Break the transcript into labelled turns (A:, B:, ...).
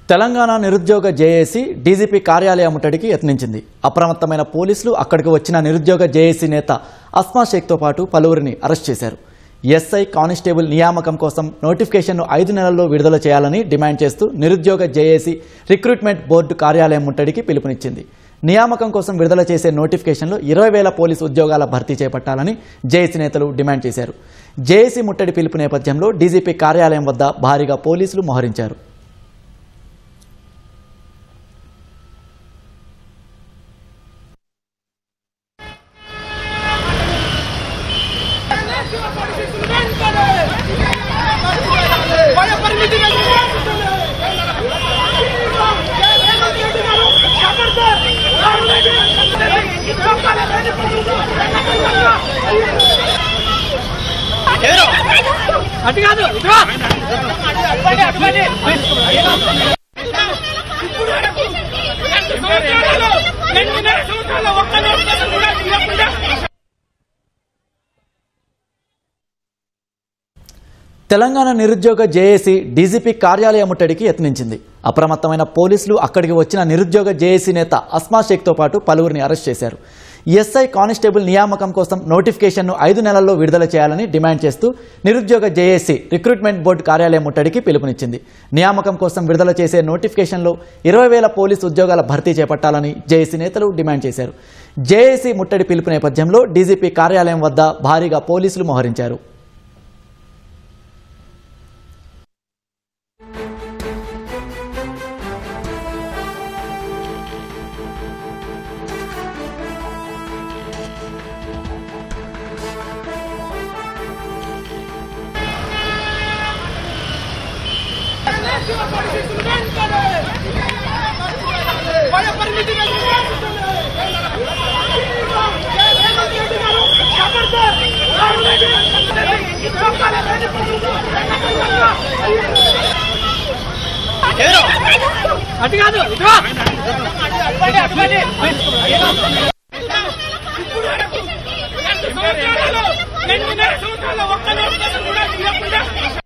A: తెలంగాణ నిరుద్యోగ JAC DGP కార్యాలయం ముట్టడికి యత్నించింది. అప్రమత్తమైన పోలీసులు అక్కడికి వచ్చిన నిరుద్యోగ జేఏసీ నేత అస్మా షేక్తో పాటు పలువురిని అరెస్ట్ చేశారు. ఎస్ఐ కానిస్టేబుల్ నియామకం కోసం నోటిఫికేషన్ను 5 నెలల్లో విడుదల చేయాలని డిమాండ్ చేస్తూ నిరుద్యోగ జేఏసీ రిక్రూట్మెంట్ బోర్డు కార్యాలయం ముట్టడికి పిలుపునిచ్చింది. నియామకం కోసం విడుదల చేసే నోటిఫికేషన్లో 20,000 పోలీసు ఉద్యోగాల భర్తీ చేపట్టాలని జేఏసీ నేతలు డిమాండ్ చేశారు. జేఏసీ ముట్టడి పిలుపు నేపథ్యంలో డీజీపీ కార్యాలయం వద్ద భారీగా పోలీసులు మోహరించారు. తెలంగాణ నిరుద్యోగ జేఏసీ డీజీపీ కార్యాలయ ముట్టడికి యత్నించింది. అప్రమత్తమైన పోలీసులు అక్కడికి వచ్చిన నిరుద్యోగ జేఏసీ నేత అస్మా షేక్తో పాటు పలువురిని అరెస్ట్ చేశారు. ఎస్ఐ కానిస్టేబుల్ నియామకం కోసం నోటిఫికేషన్ను 5 నెలల్లో విడుదల చేయాలని డిమాండ్ చేస్తూ నిరుద్యోగ జేఏసీ రిక్రూట్మెంట్ బోర్డు కార్యాలయం ముట్టడికి పిలుపునిచ్చింది. నియామకం కోసం విడుదల చేసే నోటిఫికేషన్లో 20,000 పోలీసు ఉద్యోగాల భర్తీ చేపట్టాలని జేఏసీ నేతలు డిమాండ్ చేశారు. జేఏసీ ముట్టడి పిలుపు నేపథ్యంలో డీజీపీ కార్యాలయం వద్ద భారీగా పోలీసులు మోహరించారు.
B: అటు కాదు ఇప్పుడు